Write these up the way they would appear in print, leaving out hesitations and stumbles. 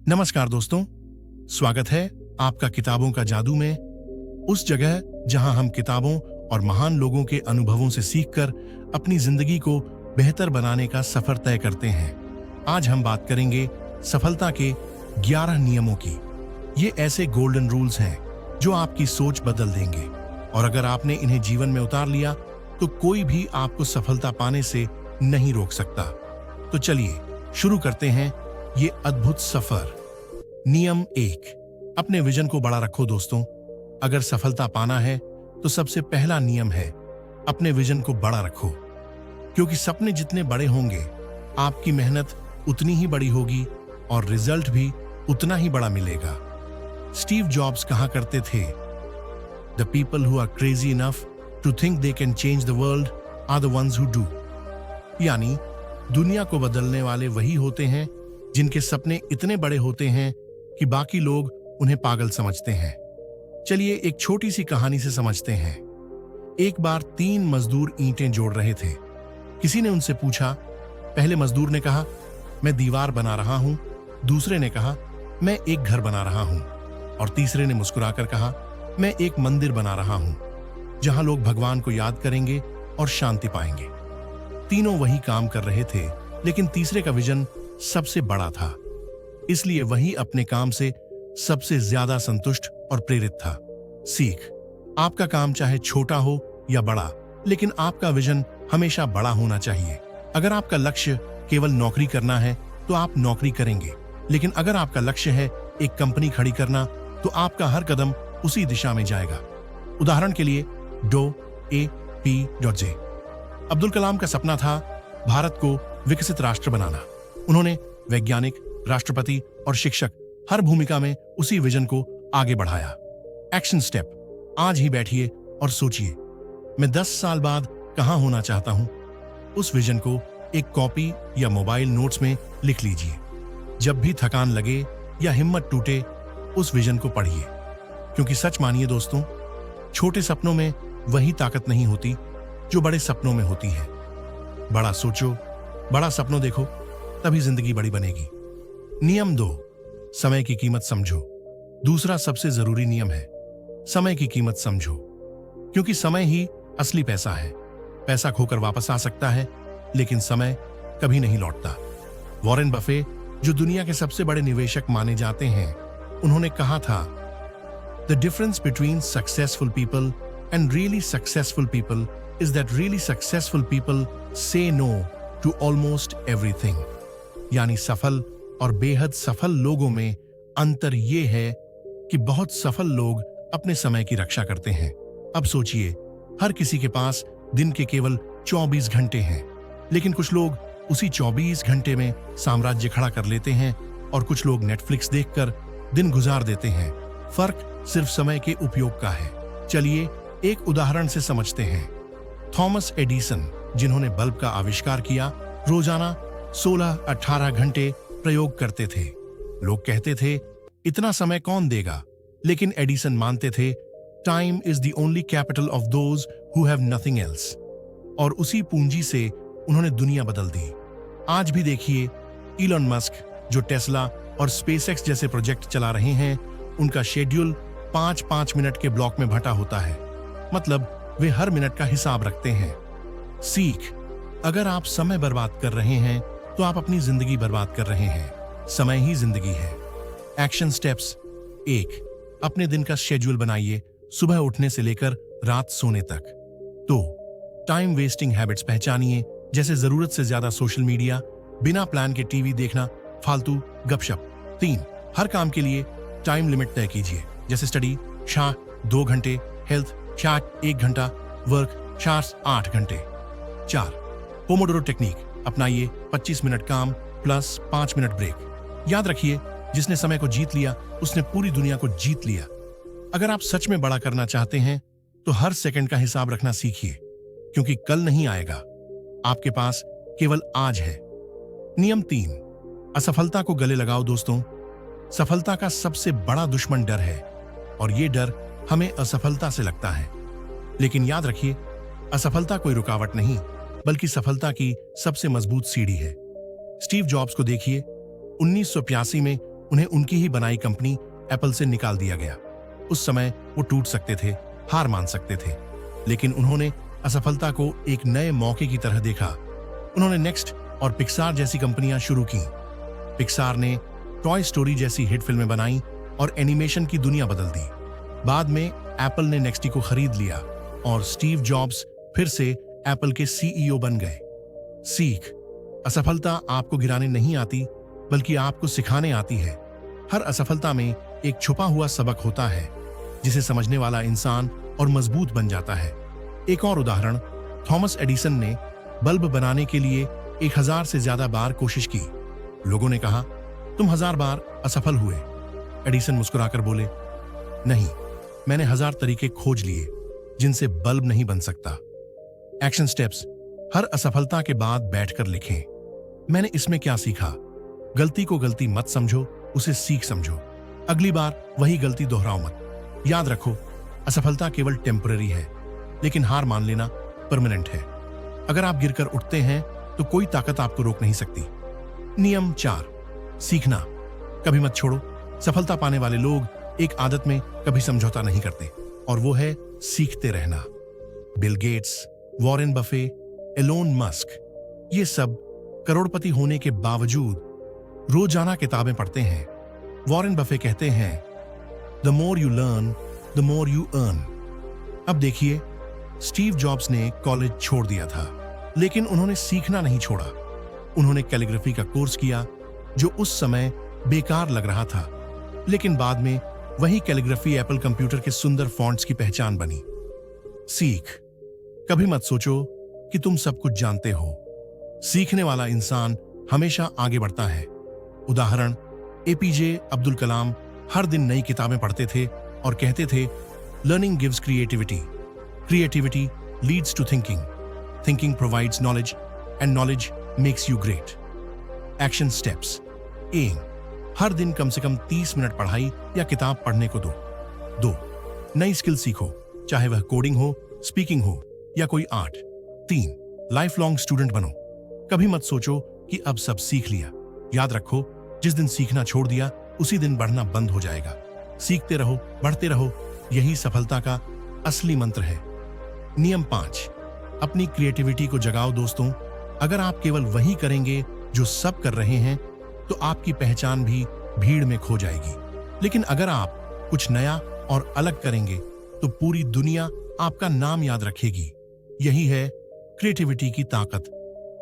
नमस्कार दोस्तों, स्वागत है आपका किताबों का जादू में, उस जगह जहां हम किताबों और महान लोगों के अनुभवों से सीखकर अपनी जिंदगी को बेहतर बनाने का सफर तय करते हैं। आज हम बात करेंगे सफलता के 11 नियमों की। ये ऐसे गोल्डन रूल्स हैं जो आपकी सोच बदल देंगे और अगर आपने इन्हें जीवन में उतार लिया तो कोई भी आपको सफलता पाने से नहीं रोक सकता। तो चलिए शुरू करते हैं ये अद्भुत सफर। नियम 1, अपने विजन को बड़ा रखो दोस्तों। अगर सफलता पाना है तो सबसे पहला नियम है अपने विजन को बड़ा रखो, क्योंकि सपने जितने बड़े होंगे आपकी मेहनत उतनी ही बड़ी होगी और रिजल्ट भी उतना ही बड़ा मिलेगा। स्टीव जॉब्स कहा करते थे, the people who are crazy enough to think they can change the world are the ones who do. यानी दुनिया को बदलने वाले वही होते हैं जिनके सपने इतने बड़े होते हैं कि बाकी लोग उन्हें पागल समझते हैं। चलिए एक छोटी सी कहानी से समझते हैं। एक बार 3 मजदूर ईंटें जोड़ रहे थे। किसी ने उनसे पूछा। पहले मजदूर ने कहा, मैं दीवार बना रहा हूं। दूसरे ने कहा, मैं एक घर बना रहा हूं। और तीसरे ने मुस्कुराकर कहा, मैं एक मंदिर बना रहा हूं जहां लोग भगवान को याद करेंगे और शांति पाएंगे। तीनों वही काम कर रहे थे, लेकिन तीसरे का विजन सबसे बड़ा था, इसलिए वही अपने काम से सबसे ज्यादा संतुष्ट और प्रेरित था। सीख, आपका काम चाहे छोटा हो या बड़ा, लेकिन आपका विजन हमेशा बड़ा होना चाहिए। अगर आपका लक्ष्य केवल नौकरी करना है तो आप नौकरी करेंगे, लेकिन अगर आपका लक्ष्य है एक कंपनी खड़ी करना तो आपका हर कदम उसी दिशा में जाएगा। उदाहरण के लिए DO-A-P-J। अब्दुल कलाम का सपना था भारत को विकसित राष्ट्र बनाना। उन्होंने वैज्ञानिक, राष्ट्रपति और शिक्षक हर भूमिका में उसी विजन को आगे बढ़ाया। एक्शन स्टेप, आज ही बैठिए और सोचिए, मैं 10 साल बाद कहां होना चाहता हूं। उस विजन को एक कॉपी या मोबाइल नोट्स में लिख लीजिए। जब भी थकान लगे या हिम्मत टूटे, उस विजन को पढ़िए, क्योंकि सच मानिए दोस्तों, छोटे सपनों में वही ताकत नहीं होती जो बड़े सपनों में होती है। बड़ा सोचो, बड़ा सपनों देखो, तभी जिंदगी बड़ी बनेगी। नियम 2, समय की कीमत समझो। दूसरा सबसे जरूरी नियम है समय की कीमत समझो, क्योंकि समय ही असली पैसा है। पैसा खोकर वापस आ सकता है, लेकिन समय कभी नहीं लौटता। वॉरेन बफे, जो दुनिया के सबसे बड़े निवेशक माने जाते हैं, उन्होंने कहा था, the difference between successful people and really successful people is that really successful people से नो टू ऑलमोस्ट एवरीथिंग। यानी सफल और बेहद सफल लोगों में अंतर ये है कि बहुत सफल लोग अपने समय की रक्षा करते हैं। अब सोचिए, हर किसी के पास दिन के केवल 24 घंटे हैं, लेकिन कुछ लोग उसी 24 घंटे में साम्राज्य खड़ा कर लेते हैं और कुछ लोग नेटफ्लिक्स देखकर दिन गुजार देते हैं। फर्क सिर्फ समय के उपयोग का है। चलिए एक उदाहरण से समझते हैं। थॉमस एडिसन, जिन्होंने बल्ब का आविष्कार किया, रोजाना 16-18 घंटे प्रयोग करते थे। लोग कहते थे, इतना समय कौन देगा? लेकिन एडिसन मानते थे, time is the only capital of those who have nothing else. और उसी पूंजी से उन्होंने दुनिया बदल दी। आज भी देखिए, इलॉन मस्क, जो टेस्ला और स्पेसएक्स जैसे प्रोजेक्ट चला रहे हैं, उनका शेड्यूल 5-5 मिनट के ब्लॉक में बंटा होता है। मतलब वे हर मिनट का हिसाब रखते हैं। सीख, अगर आप समय बर्बाद कर रहे हैं तो आप अपनी जिंदगी बर्बाद कर रहे हैं। समय ही जिंदगी है। एक्शन स्टेप्स 1, अपने दिन का शेड्यूल बनाइए, सुबह उठने से लेकर रात सोने तक। 2, टाइम वेस्टिंग हैबिट्स पहचानिए, जैसे जरूरत से ज्यादा सोशल मीडिया, बिना प्लान के टीवी देखना, फालतू गपशप। 3, हर काम के लिए टाइम लिमिट तय कीजिए, जैसे स्टडी शार्प 2 घंटे, हेल्थ शार्प 1 घंटा, वर्क शार्प 8 घंटे। 4, पोमोडोरो टेक्निक अपनाइए, 25 मिनट काम प्लस 5 मिनट ब्रेक। याद रखिए, जिसने समय को जीत लिया उसने पूरी दुनिया को जीत लिया। अगर आप सच में बड़ा करना चाहते हैं तो हर सेकंड का हिसाब रखना सीखिए, क्योंकि कल नहीं आएगा, आपके पास केवल आज है। नियम 3, असफलता को गले लगाओ दोस्तों। सफलता का सबसे बड़ा दुश्मन डर है और ये डर हमें असफलता से लगता है, लेकिन याद रखिए, असफलता कोई रुकावट नहीं बल्कि सफलता की सबसे मजबूत सीढ़ी है। स्टीव जॉब्स को देखिए, 1985 में उन्हें उनकी ही बनाई कंपनी एप्पल से निकाल दिया गया। उस समय वो टूट सकते थे, हार मान सकते थे, लेकिन उन्होंने असफलता को एक नए मौके की तरह देखा। उन्होंने नेक्स्ट और पिक्सार जैसी कंपनियां शुरू की। पिक्सार ने टॉय स्टोरी जैसी हिट फिल्में बनाई और एनिमेशन की दुनिया बदल दी। बाद में एप्पल ने नेक्स्टी को खरीद लिया और स्टीव जॉब्स फिर से एप्पल के सीईओ बन गए। सीख: असफलता आपको गिराने नहीं आती, बल्कि आपको सिखाने आती है। हर असफलता में एक छुपा हुआ सबक होता है, जिसे समझने वाला इंसान और मजबूत बन जाता है। एक और उदाहरण, थॉमस एडिसन ने बल्ब बनाने के लिए 1000 से ज्यादा बार कोशिश की। लोगों ने कहा, तुम 1000 बार असफल हुए। एडिसन मुस्कुराकर बोले, नहीं, मैंने 1000 तरीके खोज लिए जिनसे बल्ब नहीं बन सकता। एक्शन स्टेप्स: हर असफलता के बाद बैठकर लिखें, मैंने इसमें क्या सीखा। गलती को गलती मत समझो, उसे सीख समझो। अगली बार वही गलती दोहराओ मत। याद रखो, असफलता केवल टेम्पररी है, लेकिन हार मान लेना परमानेंट है। अगर आप गिरकर उठते हैं तो कोई ताकत आपको रोक नहीं सकती। नियम 4: सीखना कभी मत छोड़ो। सफलता पाने वाले लोग एक आदत में कभी समझौता नहीं करते, और वो है सीखते रहना। Bill Gates, Warren Buffett, Elon Musk, ये सब करोड़पति होने के बावजूद रोजाना किताबें पढ़ते हैं। वॉरेन बफे कहते हैं, the more you learn the more you earn. अब देखिए, स्टीव जॉब्स ने कॉलेज छोड़ दिया था, लेकिन उन्होंने सीखना नहीं छोड़ा। उन्होंने कैलीग्राफी का कोर्स किया, जो उस समय बेकार लग रहा था, लेकिन बाद में वही कैलीग्राफी एप्पल कंप्यूटर के सुंदर फॉन्ट्स की पहचान बनी। सीख: कभी मत सोचो कि तुम सब कुछ जानते हो। सीखने वाला इंसान हमेशा आगे बढ़ता है। उदाहरण, एपीजे अब्दुल कलाम हर दिन नई किताबें पढ़ते थे और कहते थे, learning gives creativity, creativity leads to thinking, thinking provides knowledge, and knowledge makes you great. Action steps: M: हर दिन कम से कम 30 मिनट पढ़ाई या किताब पढ़ने को दो। 2. नई स्किल सीखो, चाहे वह कोडिंग हो, स्पीकिंग हो या कोई आर्ट। 3. लाइफ लॉन्ग स्टूडेंट बनो। कभी मत सोचो कि अब सब सीख लिया। याद रखो, जिस दिन सीखना छोड़ दिया, उसी दिन बढ़ना बंद हो जाएगा। सीखते रहो, बढ़ते रहो, यही सफलता का असली मंत्र है। नियम 5: अपनी क्रिएटिविटी को जगाओ दोस्तों। अगर आप केवल वही करेंगे जो सब कर रहे हैं, तो आपकी पहचान भी भीड़ में खो जाएगी। लेकिन अगर आप कुछ नया और अलग करेंगे, तो पूरी दुनिया आपका नाम याद रखेगी। यही है क्रिएटिविटी की ताकत।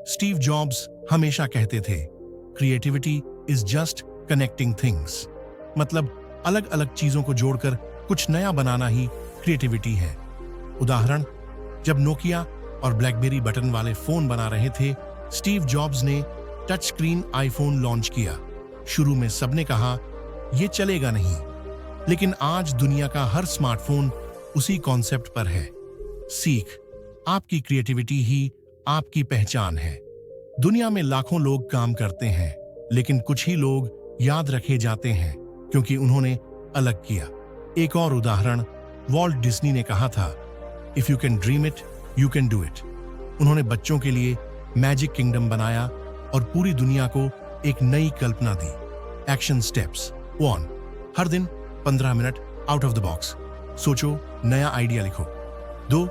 स्टीव जॉब्स हमेशा कहते थे, creativity is just connecting things. मतलब अलग अलग चीजों को जोड़कर कुछ नया बनाना ही क्रिएटिविटी है। उदाहरण, जब नोकिया और ब्लैकबेरी बटन वाले फोन बना रहे थे, स्टीव जॉब्स ने टच स्क्रीन आईफोन लॉन्च किया। शुरू में सबने कहा, यह चलेगा नहीं, लेकिन आज दुनिया का हर स्मार्टफोन उसी कॉन्सेप्ट पर है। सीख: आपकी क्रिएटिविटी ही आपकी पहचान है। दुनिया में लाखों लोग काम करते हैं, लेकिन कुछ ही लोग याद रखे जाते हैं क्योंकि उन्होंने अलग किया। एक और उदाहरण, वॉल्ट डिज्नी ने कहा था, if you can dream it you can do it. उन्होंने बच्चों के लिए मैजिक किंगडम बनाया और पूरी दुनिया को एक नई कल्पना दी। Action steps: 1. हर दिन 15 minute out of the box सोचो, नया आइडिया लिखो। 2.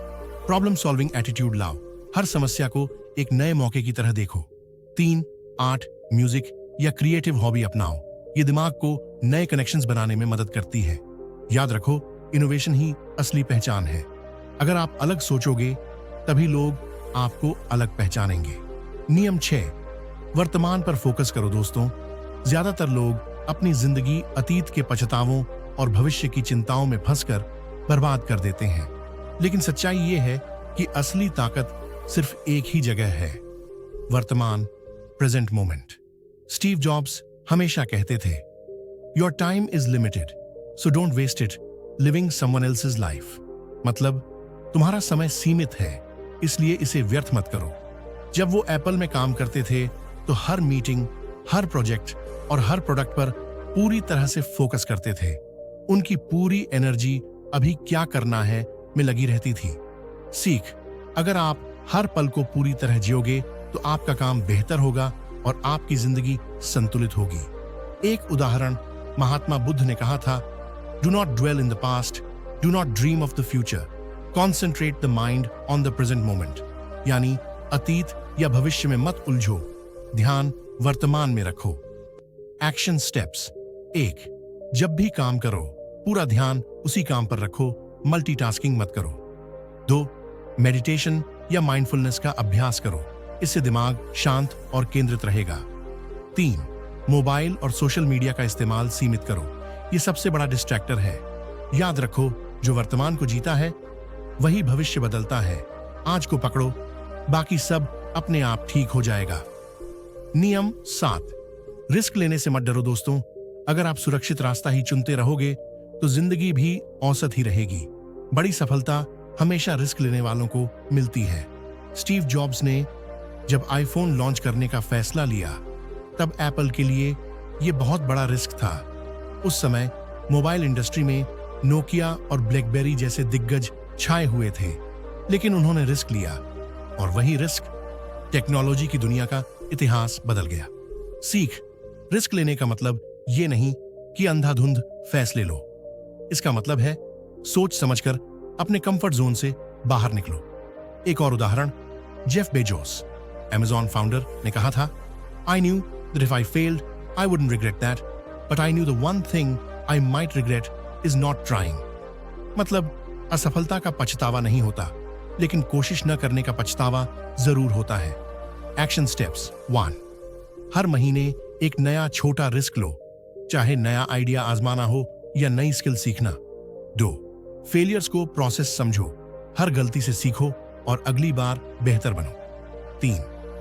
प्रॉब्लम सॉल्विंग एटीट्यूड लाओ, हर समस्या को एक नए मौके की तरह देखो। 3. आर्ट, म्यूजिक या क्रिएटिव हॉबी अपनाओ, ये दिमाग को नए कनेक्शंस बनाने में मदद करती है। याद रखो, इनोवेशन ही असली पहचान है। अगर आप अलग सोचोगे, तभी लोग आपको अलग पहचानेंगे। नियम 6: वर्तमान पर फोकस करो दोस्तों। ज्यादातर लोग अपनी जिंदगी अतीत के पछतावों और भविष्य की चिंताओं में फंसकर बर्बाद कर देते हैं, लेकिन सच्चाई ये है कि असली ताकत सिर्फ एक ही जगह है, वर्तमान, प्रेजेंट मोमेंट। स्टीव जॉब्स हमेशा कहते थे, your time is limited, so don't waste it living someone else's life. मतलब तुम्हारा समय सीमित है, इसलिए इसे व्यर्थ मत करो। जब वो एप्पल में काम करते थे, तो हर मीटिंग, हर प्रोजेक्ट और हर प्रोडक्ट पर पूरी तरह से फोकस करते थे। उनकी पूरी एनर्जी अभी क्या करना है में लगी रहती थी। सीख: अगर आप हर पल को पूरी तरह जियोगे, तो आपका काम बेहतर होगा और आपकी जिंदगी संतुलित होगी। एक उदाहरण, महात्मा बुद्ध ने कहा था, do not dwell in the past, do not dream of the future, concentrate the mind on the present moment. यानी अतीत या भविष्य में मत उलझो, ध्यान वर्तमान में रखो। Action steps. 1, जब भी काम करो पूरा ध्यान उसी काम पर रखो, मल्टीटास्किंग मत करो। 2, मेडिटेशन या माइंडफुलनेस का अभ्यास करो, इससे दिमाग शांत और केंद्रित रहेगा। 3, मोबाइल और सोशल मीडिया का इस्तेमाल सीमित करो, ये सबसे बड़ा डिस्ट्रैक्टर है। याद रखो, जो वर्तमान को जीता है वही भविष्य बदलता है। आज को पकड़ो, बाकी सब अपने आप ठीक हो जाएगा। नियम 7, रिस्क लेने से मत डरो दोस्तों। अगर आप सुरक्षित रास्ता ही चुनते रहोगे तो जिंदगी भी औसत ही रहेगी। बड़ी सफलता हमेशा रिस्क लेने वालों को मिलती है। स्टीव जॉब्स ने जब आईफोन लॉन्च करने का फैसला लिया तब एप्पल के लिए यह बहुत बड़ा रिस्क था। उस समय मोबाइल इंडस्ट्री में नोकिया और ब्लैकबेरी जैसे दिग्गज छाए हुए थे, लेकिन उन्होंने रिस्क लिया और वही रिस्क टेक्नोलॉजी की दुनिया का इतिहास बदल गया। सीख, रिस्क लेने का मतलब ये नहीं कि अंधाधुंध फैसले लो। इसका मतलब है सोच समझकर अपने कंफर्ट जोन से बाहर निकलो। एक और उदाहरण, जेफ बेजोस, अमेज़न फाउंडर, ने कहा था, I knew that if I failed I wouldn't regret that, but I knew the one thing I might regret is not trying. मतलब असफलता का पछतावा नहीं होता, लेकिन कोशिश न करने का पछतावा जरूर होता है। Action steps. 1, हर महीने एक नया छोटा रिस्क लो, चाहे नया आइडिया आजमाना हो या नई स्किल सीखना। 2, फेलियर्स को प्रोसेस समझो, हर गलती से सीखो और अगली बार बेहतर बनो। 3,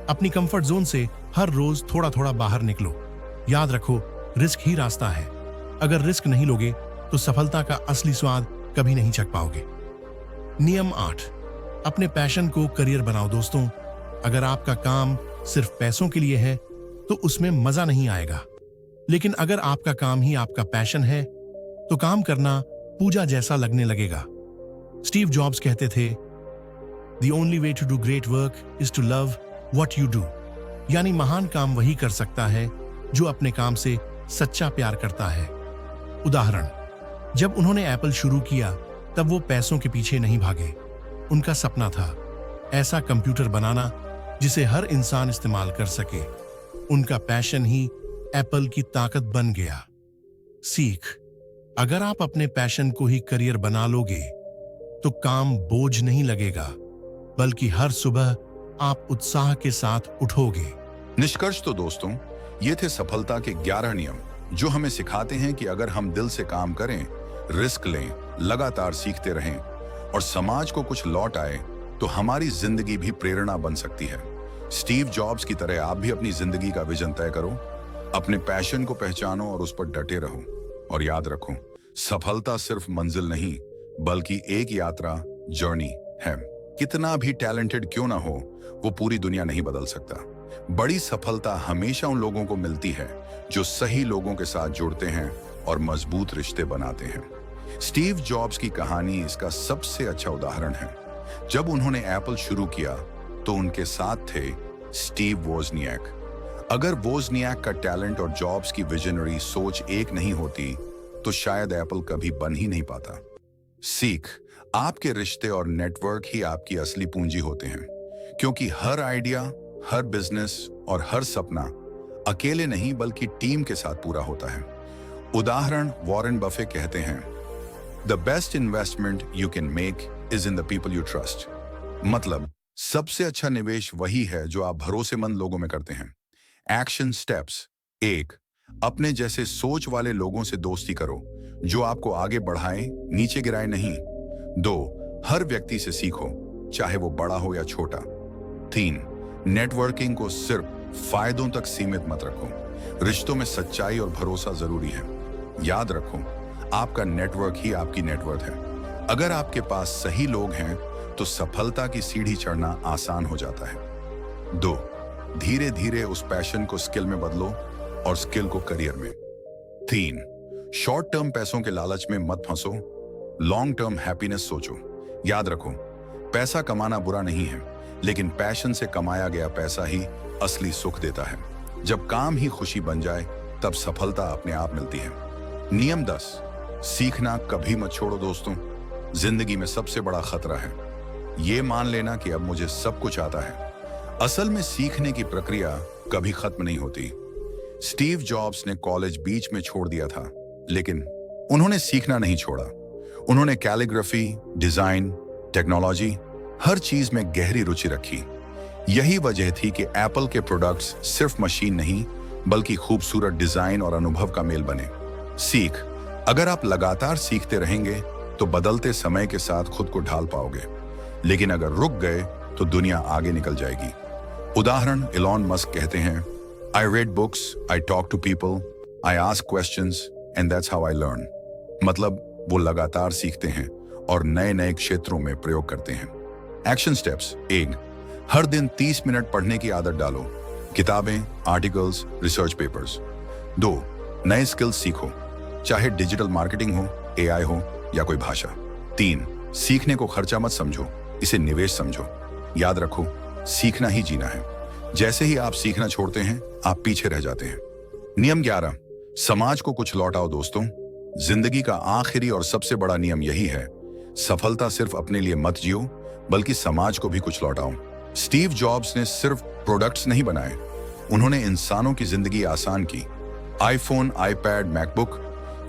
अपनी कंफर्ट जोन से हर रोज थोड़ा थोड़ा बाहर निकलो। याद रखो, रिस्क ही रास्ता है। अगर रिस्क नहीं लोगे तो सफलता का असली स्वाद कभी नहीं चख पाओगे। नियम 8, अपने पैशन को करियर बनाओ दोस्तों। अगर आपका काम सिर्फ पैसों के लिए है तो उसमें मजा नहीं आएगा, लेकिन अगर आपका काम ही आपका पैशन है तो काम करना पूजा जैसा लगने लगेगा। स्टीव जॉब्स कहते थे, The only way to do great work is to love what you do। यानी महान काम वही कर सकता है जो अपने काम से सच्चा प्यार करता है। उदाहरण, जब उन्होंने एप्पल शुरू किया तब वो पैसों के पीछे नहीं भागे। उनका सपना था ऐसा कंप्यूटर बनाना जिसे हर इंसान इस्तेमाल कर सके। उनका पैशन ही एप्पल की ताकत बन गया। सीख, अगर आप अपने पैशन को ही करियर बना लोगे तो काम बोझ नहीं लगेगा, बल्कि हर सुबह आप उत्साह के साथ उठोगे। निष्कर्ष तो दोस्तों, ये थे सफलता के 11 नियम जो हमें सिखाते हैं कि अगर हम दिल से काम करें, रिस्क लें, लगातार सीखते रहें और समाज को कुछ लौट आए तो हमारी जिंदगी भी प्रेरणा बन सकती है। स्टीव जॉब्स की तरह आप भी अपनी जिंदगी का विजन तय करो, अपने पैशन को पहचानो और उस पर डटे रहो। और याद रखो, सफलता सिर्फ मंजिल नहीं बल्कि एक यात्रा, जर्नी है। कितना भी टैलेंटेड क्यों ना हो, वो पूरी दुनिया नहीं बदल सकता। बड़ी सफलता हमेशा उन लोगों को मिलती है जो सही लोगों के साथ जुड़ते हैं और मजबूत रिश्ते बनाते हैं। स्टीव जॉब्स की कहानी इसका सबसे अच्छा उदाहरण है। जब उन्होंने एप्पल शुरू किया तो उनके साथ थे स्टीव वोजनियाक। अगर वोजनियाक का टैलेंट और जॉब्स की विजनरी सोच एक नहीं होती तो शायद एप्पल कभी बन ही नहीं पाता। सीख, आपके रिश्ते और नेटवर्क ही आपकी असली पूंजी होते हैं, क्योंकि हर आइडिया, हर बिजनेस और हर सपना अकेले नहीं बल्कि टीम के साथ पूरा होता है। उदाहरण, वॉरेन बफे कहते हैं, the best investment you can make is in the people you trust. मतलब सबसे अच्छा निवेश वही है जो आप भरोसेमंद लोगों में करते हैं। Action steps. 1, अपने जैसे सोच वाले लोगों से दोस्ती करो जो आपको आगे बढ़ाएं, नीचे गिराए नहीं। 2, हर व्यक्ति से सीखो, चाहे वो बड़ा हो या छोटा। 3, नेटवर्किंग को सिर्फ फायदों तक सीमित मत रखो, रिश्तों में सच्चाई और भरोसा जरूरी है। याद रखो, आपका नेटवर्क ही आपकी नेटवर्थ है। अगर आपके पास सही लोग हैं तो सफलता की सीढ़ी चढ़ना आसान हो जाता है। 2, धीरे धीरे उस पैशन को स्किल में बदलो और स्किल को करियर में। 3, शॉर्ट टर्म पैसों के लालच में मत फंसो, लॉन्ग टर्म हैप्पीनेस सोचो। याद रखो, पैसा कमाना बुरा नहीं है, लेकिन पैशन से कमाया गया पैसा ही असली सुख देता है। जब काम ही खुशी बन जाए तब सफलता अपने आप मिलती है। नियम 10, सीखना कभी मत छोड़ो दोस्तों। जिंदगी में सबसे बड़ा खतरा है ये मान लेना कि अब मुझे सब कुछ आता है। असल में सीखने की प्रक्रिया कभी खत्म नहीं होती। स्टीव जॉब्स ने कॉलेज बीच में छोड़ दिया था, लेकिन उन्होंने सीखना नहीं छोड़ा। उन्होंने कैलीग्राफी, डिजाइन, टेक्नोलॉजी, हर चीज में गहरी रुचि रखी। यही वजह थी कि एप्पल के प्रोडक्ट्स सिर्फ मशीन नहीं बल्कि खूबसूरत डिजाइन और अनुभव का मेल बने। सीख, अगर आप लगातार सीखते रहेंगे तो बदलते समय के साथ खुद को ढाल पाओगे, लेकिन अगर रुक गए तो दुनिया आगे निकल जाएगी। उदाहरण, एलॉन मस्क कहते हैं, I read books, I talk to people, I ask questions and that's how I learn। मतलब वो लगातार सीखते हैं और नए नए क्षेत्रों में प्रयोग करते हैं। एक्शन स्टेप्स: 1, हर दिन 30 मिनट पढ़ने की आदत डालो। किताबें, आर्टिकल्स, रिसर्च पेपर्स। 2, नए स्किल्स सीखो, चाहे डिजिटल मार्केटिंग हो, AI हो या कोई भाषा। 3, सीखने को खर्चा मत समझो, इसे निवेश समझो। याद रखो, सीखना ही जीना है। जैसे ही आप सीखना छोड़ते हैं आप पीछे रह जाते हैं। नियम 11, समाज को कुछ लौटाओ दोस्तों। जिंदगी का आखिरी और सबसे बड़ा नियम यही है, सफलता सिर्फ अपने लिए मत जियो बल्कि समाज को भी कुछ लौटाओ। स्टीव जॉब्स ने सिर्फ प्रोडक्ट्स नहीं बनाए, उन्होंने इंसानों की जिंदगी आसान की। आईफोन, आईपैड, मैकबुक,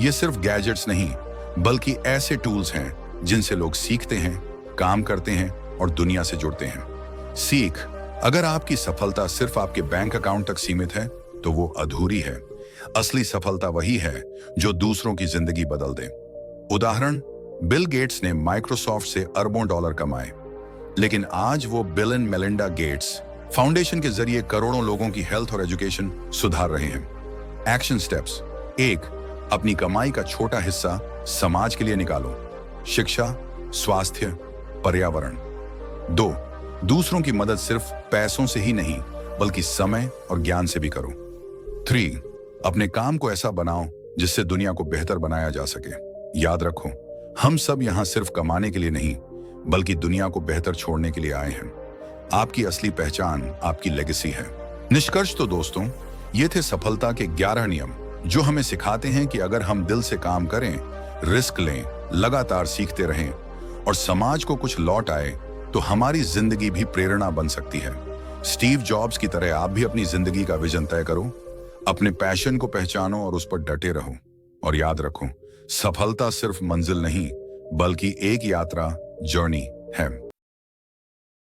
ये सिर्फ गैजेट्स नहीं बल्कि ऐसे टूल्स हैं जिनसे लोग सीखते हैं, काम करते हैं और दुनिया से जुड़ते हैं। सीख, अगर आपकी सफलता सिर्फ आपके बैंक अकाउंट तक सीमित है तो वो अधूरी है। असली सफलता वही है जो दूसरों की जिंदगी बदल दे। उदाहरण, बिल गेट्स ने माइक्रोसॉफ्ट से अरबों डॉलर कमाए, लेकिन आज वो bill and Melinda Gates foundation के जरिए करोड़ों लोगों की हेल्थ और एजुकेशन सुधार रहे हैं। एक्शन स्टेप्स: 1, अपनी कमाई का छोटा हिस्सा समाज के लिए निकालो, शिक्षा, स्वास्थ्य, पर्यावरण। 2, दूसरों की मदद सिर्फ पैसों से ही नहीं बल्कि समय और ज्ञान से भी करो। 3, अपने काम को ऐसा बनाओ जिससे दुनिया को बेहतर बनाया जा सके। याद रखो, हम सब यहाँ सिर्फ कमाने के लिए नहीं बल्कि दुनिया को बेहतर छोड़ने के लिए आए हैं। आपकी असली पहचान आपकी लेगेसी है। निष्कर्ष तो दोस्तों, ये थे सफलता के 11 नियम जो हमें सिखाते हैं कि अगर हम दिल से काम करें, रिस्क लें, लगातार सीखते रहें और समाज को कुछ लौट आए तो हमारी जिंदगी भी प्रेरणा बन सकती है। स्टीव जॉब्स की तरह आप भी अपनी जिंदगी का विजन तय करो, अपने पैशन को पहचानो और उस पर डटे रहो। और याद रखो, सफलता सिर्फ मंजिल नहीं बल्कि एक यात्रा, जर्नी है।